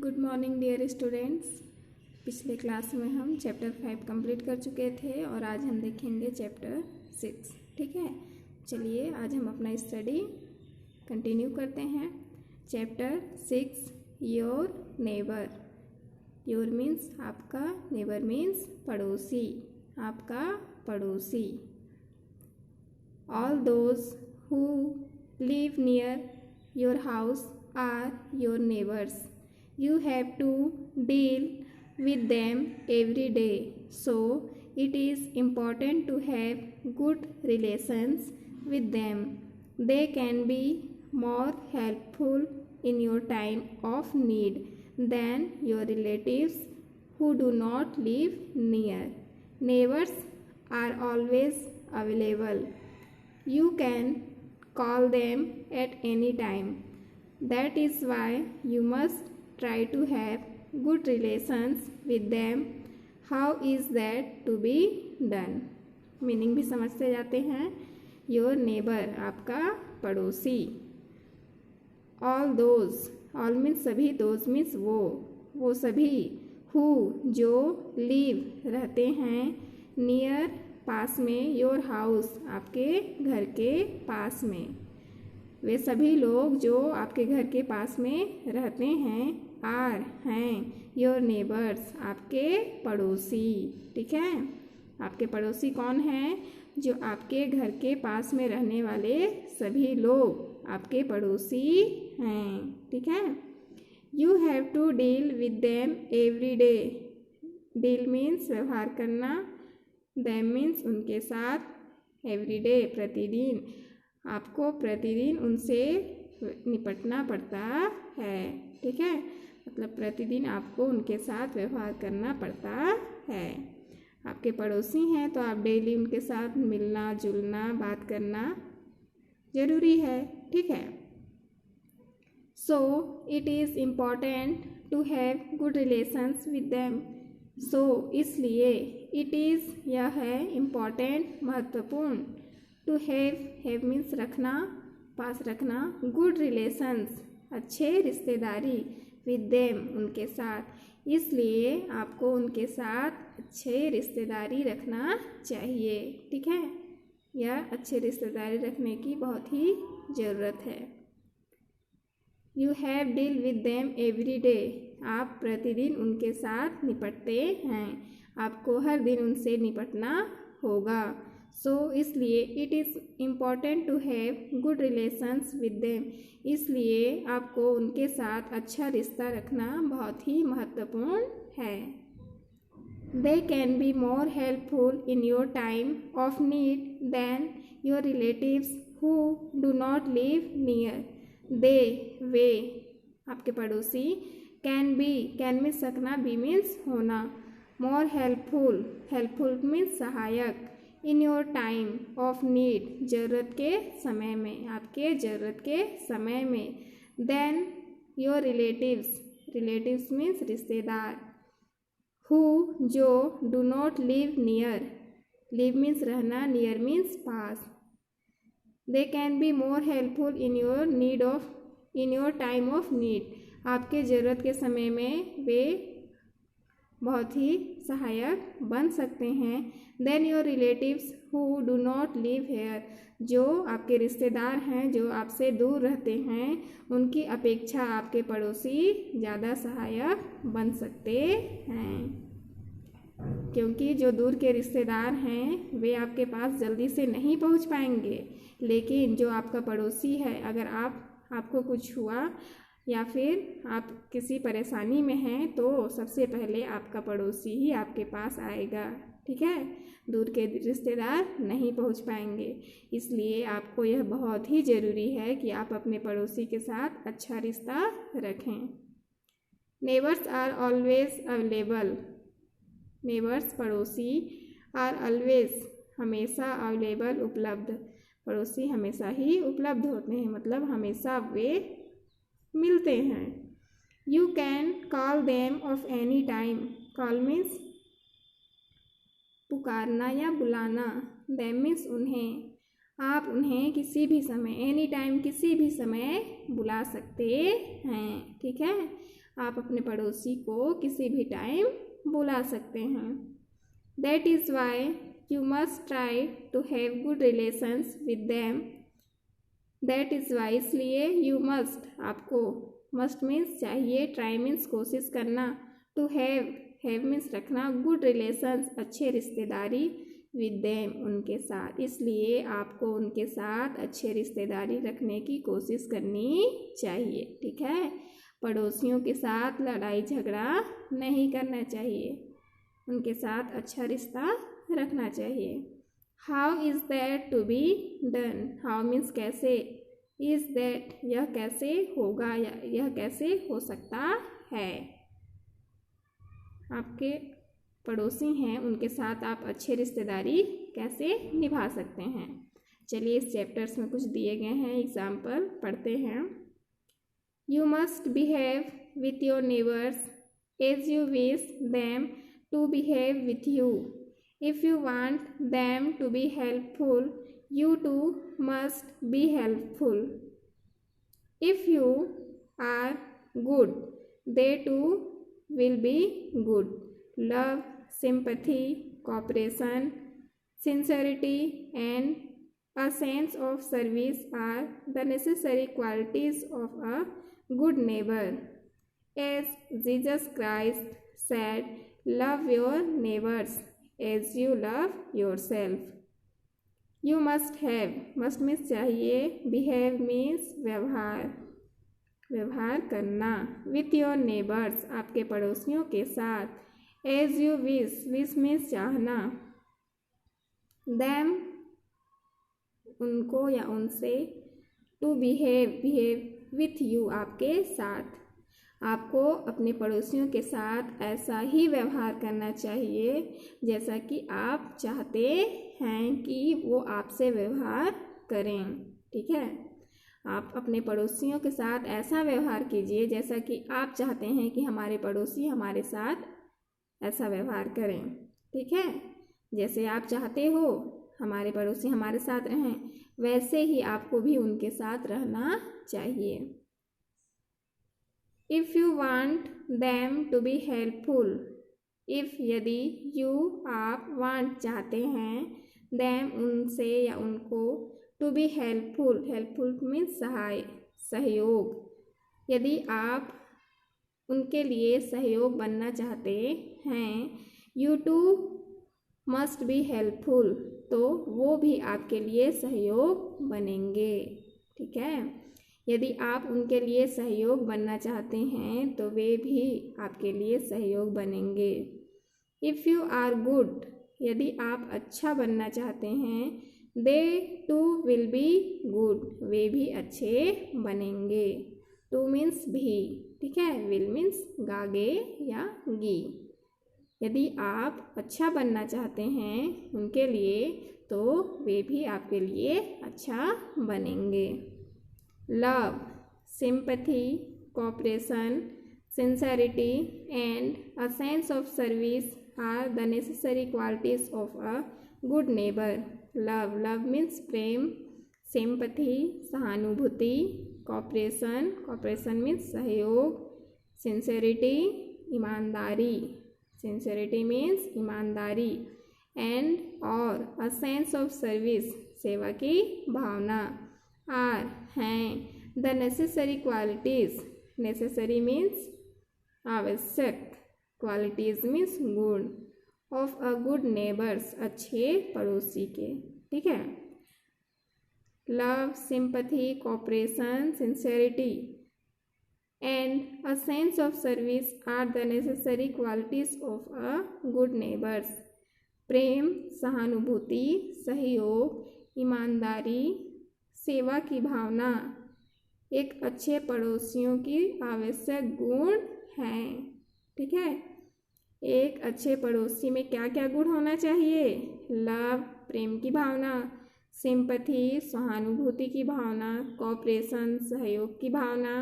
Good morning dear students. पिछले class में हम चैप्टर 5 कंप्लीट कर चुके थे और आज हम देखेंगे चैप्टर 6। ठीक है, चलिए आज हम अपना स्टडी कंटिन्यू करते हैं। Chapter 6 your neighbour. Your means आपका, नेबर मीन्स पड़ोसी, आपका पड़ोसी। All those who live near your house are your neighbors. You have to deal with them every day, so it is important to have good relations with them. They can be more helpful in your time of need than your relatives who do not live near. Neighbors are always available. You can call them at any time. That is why you must try to have good relations with them. How is that to be done? Meaning भी समझते जाते हैं। Your neighbour आपका पड़ोसी। All those, all means सभी, those means वो सभी, who जो, लिव रहते हैं, नियर पास में, योर हाउस आपके घर के पास में, वे सभी लोग जो आपके घर के पास में रहते हैं, आर हैं, योर नेबर्स आपके पड़ोसी। ठीक है, आपके पड़ोसी कौन हैं? जो आपके घर के पास में रहने वाले सभी लोग आपके पड़ोसी हैं। ठीक है, you have to deal with them every day. Deal means व्यवहार करना, देम मीन्स उनके साथ, एवरी डे प्रतिदिन, आपको प्रतिदिन उनसे निपटना पड़ता है। ठीक है, मतलब प्रतिदिन आपको उनके साथ व्यवहार करना पड़ता है। आपके पड़ोसी हैं तो आप डेली उनके साथ मिलना जुलना, बात करना ज़रूरी है। ठीक है, so it is important to have good relations with them. So इसलिए, इट इज़ यह है, इम्पॉर्टेंट महत्वपूर्ण, टू हैव मीन्स रखना, पास रखना, गुड रिलेशंस अच्छे रिश्तेदारी, विद देम उनके साथ, इसलिए आपको उनके साथ अच्छे रिश्तेदारी रखना चाहिए। ठीक है, यह अच्छे रिश्तेदारी रखने की बहुत ही ज़रूरत है। You have deal with them every day, आप प्रतिदिन उनके साथ निपटते हैं, आपको हर दिन उनसे निपटना होगा। सो इसलिए, it is important to have good relations with them, इसलिए आपको उनके साथ अच्छा रिश्ता रखना बहुत ही महत्वपूर्ण है। They can be more helpful in your time of need than your relatives who do not live near. They वे आपके पड़ोसी, कैन बी, कैन मीन्स सकना, बी मीन्स होना, मोर हेल्पफुल, हेल्पफुल मीन्स सहायक, in your time of need ज़रूरत के समय में, आपके ज़रूरत के समय में, then your relatives, relatives means रिश्तेदार, हु जो, do not live near, live means रहना, near means pass, they can be more helpful in your need of, in your time of need, आपके ज़रूरत के समय में वे बहुत ही सहायक बन सकते हैं। Then your relatives who do not live here, जो आपके रिश्तेदार हैं जो आपसे दूर रहते हैं, उनकी अपेक्षा आपके पड़ोसी ज़्यादा सहायक बन सकते हैं, क्योंकि जो दूर के रिश्तेदार हैं वे आपके पास जल्दी से नहीं पहुंच पाएंगे, लेकिन जो आपका पड़ोसी है, अगर आपको कुछ हुआ या फिर आप किसी परेशानी में हैं तो सबसे पहले आपका पड़ोसी ही आपके पास आएगा। ठीक है, दूर के रिश्तेदार नहीं पहुंच पाएंगे, इसलिए आपको यह बहुत ही ज़रूरी है कि आप अपने पड़ोसी के साथ अच्छा रिश्ता रखें। Neighbours are always available. Neighbours पड़ोसी, आर ऑलवेज हमेशा, अवेलेबल उपलब्ध, पड़ोसी हमेशा ही उपलब्ध होते हैं, मतलब हमेशा वे मिलते हैं। You can call them of any time, call means पुकारना या बुलाना, देम मीन्स उन्हें, आप उन्हें किसी भी समय, एनी टाइम किसी भी समय बुला सकते हैं। ठीक है, आप अपने पड़ोसी को किसी भी टाइम बुला सकते हैं। That is why you must try to have good relations with them. That is why इसलिए यू मस्ट आपको, मस्ट मीन्स चाहिए, ट्राई मीन्स कोशिश करना, टू हैव मीन्स रखना, गुड रिलेशंस अच्छे रिश्तेदारी, विद देम उनके साथ, इसलिए आपको उनके साथ अच्छे रिश्तेदारी रखने की कोशिश करनी चाहिए। ठीक है, पड़ोसियों के साथ लड़ाई झगड़ा नहीं करना चाहिए, उनके साथ अच्छा रिश्ता रखना चाहिए। How is that to be done. How means कैसे, इज़ दैट यह कैसे होगा या यह कैसे हो सकता है। आपके पड़ोसी हैं, उनके साथ आप अच्छे रिश्तेदारी कैसे निभा सकते हैं। चलिए इस चैप्टर्स में कुछ दिए गए हैं, एग्जाम्पल पढ़ते हैं। You must behave with your neighbours as you wish them to behave with you. If you want them to be helpful you too must be helpful. If you are good, they too will be good. Love, sympathy, cooperation, sincerity, and a sense of service are the necessary qualities of a good neighbor. As Jesus Christ said, love your neighbors as you love yourself. You must have, must means चाहिए, behave means व्यवहार, व्यवहार करना, with your neighbours आपके पड़ोसियों के साथ, as you wish, wish means चाहना, them उनको या उनसे, to behave, behave with you आपके साथ, आपको अपने पड़ोसियों के साथ ऐसा ही व्यवहार करना चाहिए जैसा कि आप चाहते हैं कि वो आपसे व्यवहार करें। ठीक है, आप अपने पड़ोसियों के साथ ऐसा व्यवहार कीजिए जैसा कि आप चाहते हैं कि हमारे पड़ोसी हमारे साथ ऐसा व्यवहार करें। ठीक है, जैसे आप चाहते हो हमारे पड़ोसी हमारे साथ रहें, वैसे ही आपको भी उनके साथ रहना चाहिए। If you want them to be helpful, if यदि, यू आप, वांट चाहते हैं, देम उनसे या उनको, to be helpful, helpful means सहाय, सहयोग, यदि आप उनके लिए सहयोग बनना चाहते हैं, you too must be helpful, तो वो भी आपके लिए सहयोग बनेंगे। ठीक है, यदि आप उनके लिए सहयोग बनना चाहते हैं तो वे भी आपके लिए सहयोग बनेंगे। इफ़ यू आर गुड, यदि आप अच्छा बनना चाहते हैं, दे टू विल बी गुड, वे भी अच्छे बनेंगे। टू मीन्स भी, ठीक है, विल मीन्स गागे या गी। यदि आप अच्छा बनना चाहते हैं उनके लिए तो वे भी आपके लिए अच्छा बनेंगे। Love, sympathy, cooperation, sincerity, and a sense of service are the necessary qualities of a good neighbor. Love, love means Prem, sympathy, सहानुभूति, cooperation, cooperation means सहयोग, sincerity, ईमानदारी, sincerity means ईमानदारी, and और a sense of service, सेवा की भावना, are हैं the necessary qualities, necessary means आवश्यक, क्वालिटीज़ मीन्स गुण, ऑफ अ गुड नेबर्स अच्छे पड़ोसी के। ठीक है, love, sympathy, cooperation, sincerity and a sense of service are the necessary qualities of a good neighbours. प्रेम, सहानुभूति, सहयोग, ईमानदारी, सेवा की भावना एक अच्छे पड़ोसियों की आवश्यक गुण हैं। ठीक है, एक अच्छे पड़ोसी में क्या क्या गुण होना चाहिए? लव, प्रेम की भावना, सिंपैथी, सहानुभूति की भावना, कोऑपरेशन, सहयोग की भावना,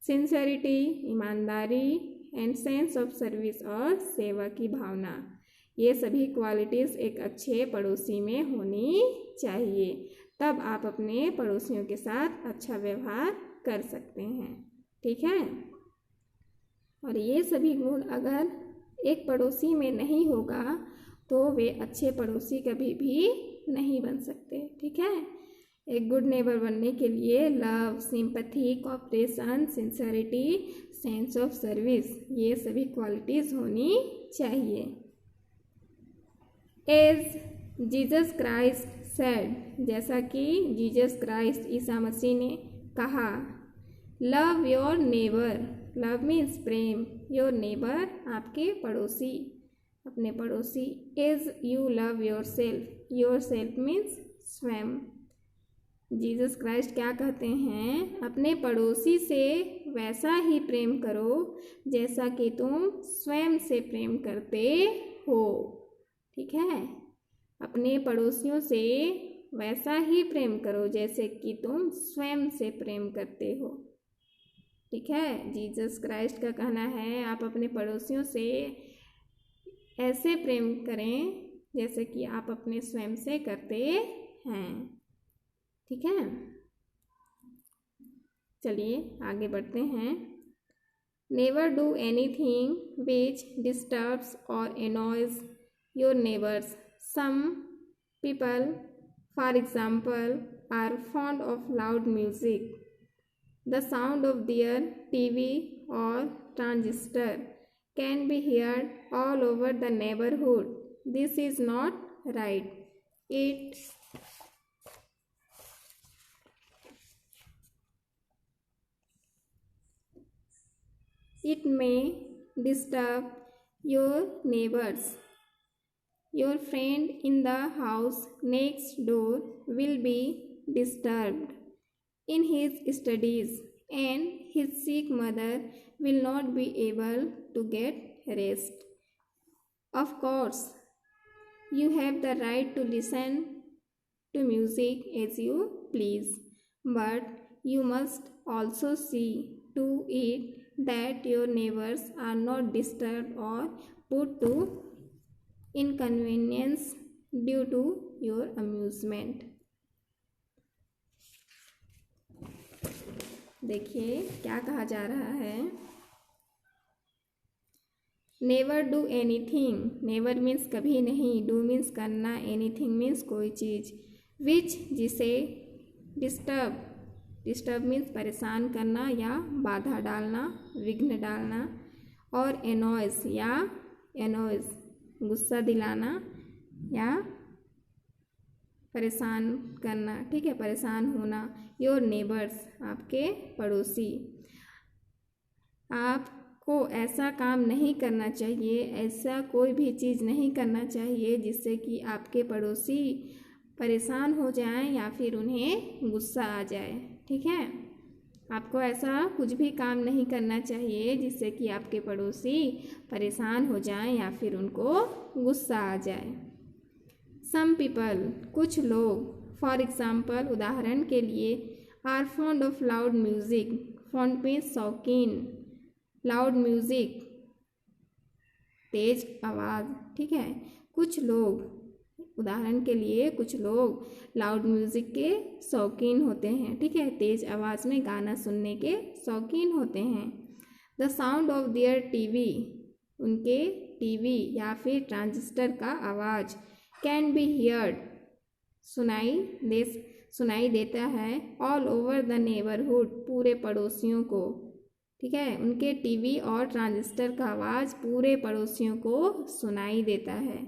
सिंसेरिटी, ईमानदारी एंड सेंस ऑफ सर्विस और सेवा की भावना। ये सभी क्वालिटीज़ एक अच्छे पड़ोसी में होनी चाहिए, तब आप अपने पड़ोसियों के साथ अच्छा व्यवहार कर सकते हैं। ठीक है, और ये सभी गुण अगर एक पड़ोसी में नहीं होगा तो वे अच्छे पड़ोसी कभी भी नहीं बन सकते। ठीक है, एक गुड नेबर बनने के लिए love, sympathy, cooperation, sincerity, sense of service, ये सभी क्वालिटीज़ होनी चाहिए। एज जीसस क्राइस्ट सेड, जैसा कि जीसस क्राइस्ट ईसा मसीह ने कहा, love your neighbour, love means प्रेम, योर नेबर आपके पड़ोसी, अपने पड़ोसी, as you love yourself means स्वयं। जीसस क्राइस्ट क्या कहते हैं, अपने पड़ोसी से वैसा ही प्रेम करो जैसा कि तुम स्वयं से प्रेम करते हो। ठीक है, अपने पड़ोसियों से वैसा ही प्रेम करो जैसे कि तुम स्वयं से प्रेम करते हो। ठीक है, जीसस क्राइस्ट का कहना है आप अपने पड़ोसियों से ऐसे प्रेम करें जैसे कि आप अपने स्वयं से करते हैं। ठीक है, चलिए आगे बढ़ते हैं। Never do anything which disturbs or annoys your neighbours. Some people, for example, are fond of loud music, the sound of their TV or transistor can be heard all over the neighborhood. This is not right. It may disturb your neighbors. Your friend in the house next door will be disturbed in his studies, and his sick mother will not be able to get rest. Of course, you have the right to listen to music as you please, but you must also see to it that your neighbors are not disturbed or put to inconvenience due to your amusement. देखिए क्या कहा जा रहा है, never do anything, never means कभी नहीं, do means करना, anything means कोई चीज़, विच जिसे, डिस्टर्ब मीन्स परेशान करना या बाधा डालना, विघ्न डालना, और एनॉयज गुस्सा दिलाना या परेशान करना। ठीक है, परेशान होना। योर नेबर्स आपके पड़ोसी। आपको ऐसा काम नहीं करना चाहिए, ऐसा कोई भी चीज़ नहीं करना चाहिए जिससे कि आपके पड़ोसी परेशान हो जाएं या फिर उन्हें गुस्सा आ जाए। ठीक है, आपको ऐसा कुछ भी काम नहीं करना चाहिए जिससे कि आपके पड़ोसी परेशान हो जाएं या फिर उनको गुस्सा आ जाए। सम पीपल, कुछ लोग, फॉर एग्जाम्पल उदाहरण के लिए, are fond of loud music, fond में शौकीन, लाउड म्यूजिक तेज आवाज़। ठीक है, कुछ लोग, उदाहरण के लिए कुछ लोग लाउड म्यूजिक के शौकीन होते हैं। ठीक है, तेज आवाज़ में गाना सुनने के शौकीन होते हैं। The sound of their TV, उनके टीवी या फिर ट्रांजिस्टर का आवाज़, कैन बी हियर्ड सुनाई देता है, ऑल ओवर द नेबरहुड पूरे पड़ोसियों को। ठीक है, उनके टीवी और ट्रांजिस्टर का आवाज़ पूरे पड़ोसियों को सुनाई देता है।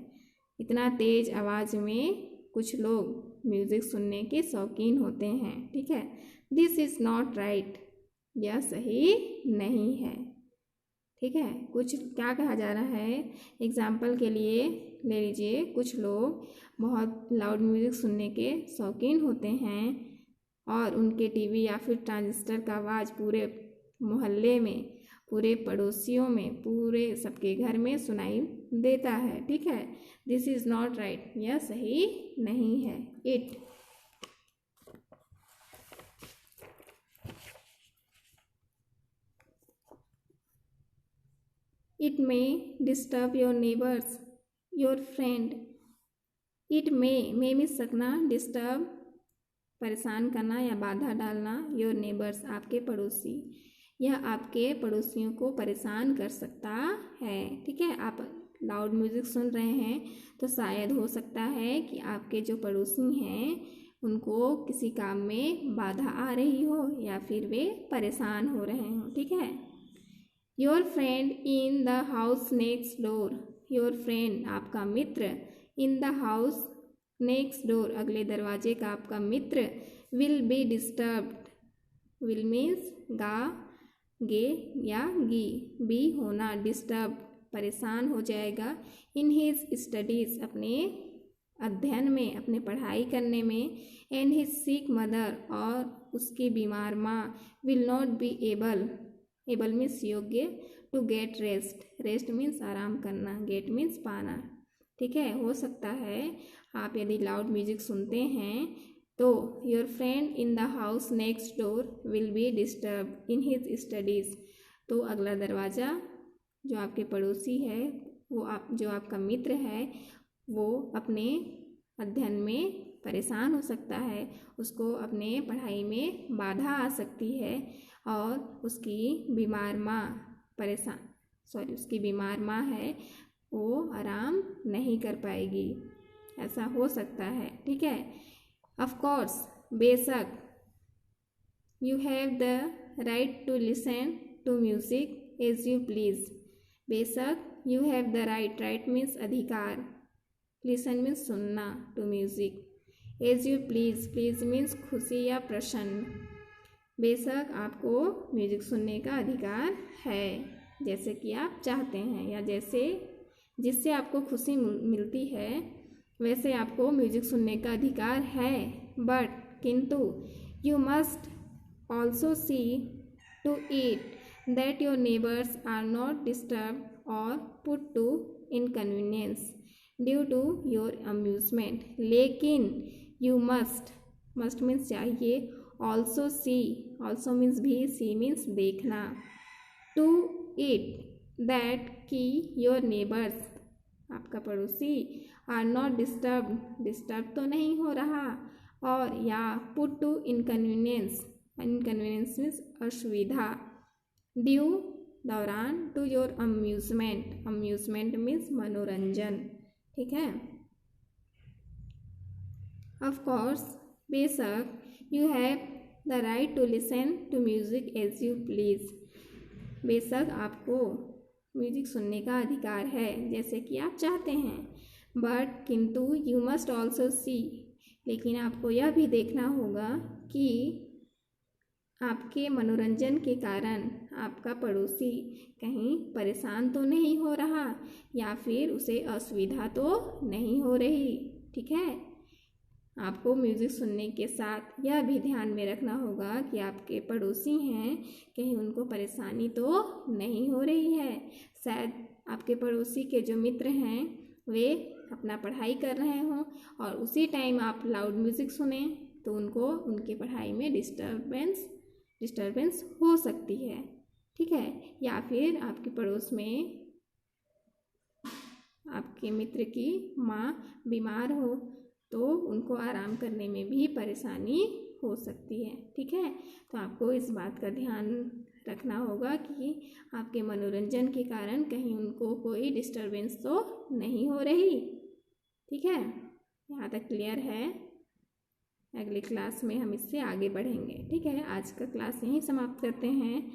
इतना तेज़ आवाज़ में कुछ लोग म्यूज़िक सुनने के शौकीन होते हैं। ठीक है, दिस इज़ नॉट राइट, यह सही नहीं है। ठीक है, कुछ क्या कहा जा रहा है, एग्जाम्पल के लिए ले लीजिए, कुछ लोग बहुत लाउड म्यूज़िक सुनने के शौकीन होते हैं और उनके टीवी या फिर ट्रांजिस्टर का आवाज़ पूरे मोहल्ले में, पूरे पड़ोसियों में, पूरे सबके घर में सुनाई देता है। ठीक है, दिस इज़ नॉट राइट, यह सही नहीं है। It may disturb your neighbors, your friend. It may means सकना, डिस्टर्ब परेशान करना या बाधा डालना, your neighbors आपके पड़ोसी, यह आपके पड़ोसियों को परेशान कर सकता है। ठीक है, आप लाउड म्यूज़िक सुन रहे हैं तो शायद हो सकता है कि आपके जो पड़ोसी हैं उनको किसी काम में बाधा आ रही हो या फिर वे परेशान हो रहे हों। ठीक है, your friend in the house next door, your friend आपका मित्र, in the house next door अगले दरवाजे का आपका मित्र, will be disturbed, will means गा गे या गी, बी होना, डिस्टर्ब परेशान हो जाएगा, इन हिज स्टडीज़ अपने अध्ययन में, अपने पढ़ाई करने में, एंड हिज सिक मदर और उसकी बीमार माँ, will not be able, able means योग्य, to get rest, rest means आराम करना, गेट मीन्स पाना। ठीक है, हो सकता है आप यदि लाउड म्यूजिक सुनते हैं तो your friend in the house next door will be disturb in his studies, तो अगला दरवाज़ा जो आपके पड़ोसी है वो जो आपका मित्र है वो अपने अध्ययन में परेशान हो सकता है, उसको अपने पढ़ाई में बाधा आ सकती है और उसकी बीमार माँ है वो आराम नहीं कर पाएगी, ऐसा हो सकता है। ठीक है, ऑफ कोर्स बेशक, you have the right to listen to music as you please, बेशक you have the right, right means अधिकार, लिसन मीन्स सुनना, to music, as you please, please means खुशी या प्रसन्न, बेशक आपको म्यूजिक सुनने का अधिकार है जैसे कि आप चाहते हैं या जैसे जिससे आपको खुशी मिलती है वैसे आपको म्यूजिक सुनने का अधिकार है, बट किंतु you must also see to it that your neighbors are not disturbed or put to inconvenience due to your amusement, लेकिन you must means चाहिए, also see, also means भी, see means देखना, to it that कि your neighbors आपका पड़ोसी are not disturbed तो नहीं हो रहा, और या put to inconvenience means असुविधा, ड्यू दौरान, टू योर अम्यूजमेंट मीन्स मनोरंजन। ठीक है, ऑफ कोर्स बेशक, you have the right to listen to music as you please, बेशक आपको म्यूजिक सुनने का अधिकार है जैसे कि आप चाहते हैं, बट किंतु यू मस्ट ऑल्सो सी, लेकिन आपको यह भी देखना होगा कि आपके मनोरंजन के कारण आपका पड़ोसी कहीं परेशान तो नहीं हो रहा या फिर उसे असुविधा तो नहीं हो रही। ठीक है, आपको म्यूज़िक सुनने के साथ यह भी ध्यान में रखना होगा कि आपके पड़ोसी हैं कहीं उनको परेशानी तो नहीं हो रही है, शायद आपके पड़ोसी के जो मित्र हैं वे अपना पढ़ाई कर रहे हों और उसी टाइम आप लाउड म्यूज़िक सुने तो उनको उनके पढ़ाई में डिस्टर्बेंस हो सकती है। ठीक है, या फिर आपके पड़ोस में आपके मित्र की माँ बीमार हो तो उनको आराम करने में भी परेशानी हो सकती है। ठीक है, तो आपको इस बात का ध्यान रखना होगा कि आपके मनोरंजन के कारण कहीं उनको कोई डिस्टर्बेंस तो नहीं हो रही। ठीक है, यहाँ तक क्लियर है, अगली क्लास में हम इससे आगे बढ़ेंगे। ठीक है, आज का क्लास यहीं समाप्त करते हैं,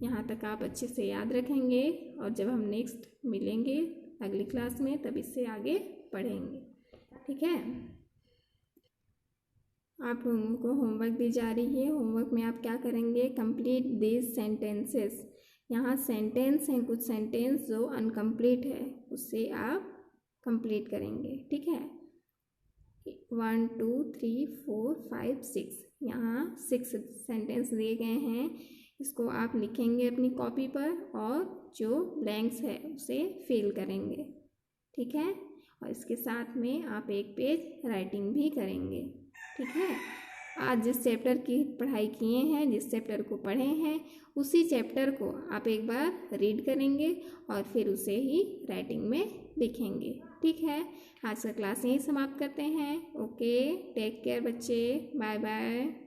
यहाँ तक आप अच्छे से याद रखेंगे और जब हम नेक्स्ट मिलेंगे अगली क्लास में तब इससे आगे पढ़ेंगे। ठीक है, आप लोगों को होमवर्क दी जा रही है, होमवर्क में आप क्या करेंगे, कंप्लीट दिस सेंटेंसेस, यहाँ सेंटेंस हैं कुछ सेंटेंस जो अनकम्प्लीट है उससे आप कंप्लीट करेंगे। ठीक है, 1 2 3 4 5 6, यहाँ 6 सेंटेंस दिए गए हैं, इसको आप लिखेंगे अपनी कॉपी पर और जो ब्लैंक्स है उसे फिल करेंगे। ठीक है, और इसके साथ में आप एक पेज राइटिंग भी करेंगे। ठीक है, आज जिस चैप्टर की पढ़ाई किए हैं, जिस चैप्टर को पढ़े हैं उसी चैप्टर को आप एक बार रीड करेंगे और फिर उसे ही राइटिंग में लिखेंगे। ठीक है, आज का क्लास यहीं समाप्त करते हैं। ओके, टेक केयर बच्चे, बाय बाय।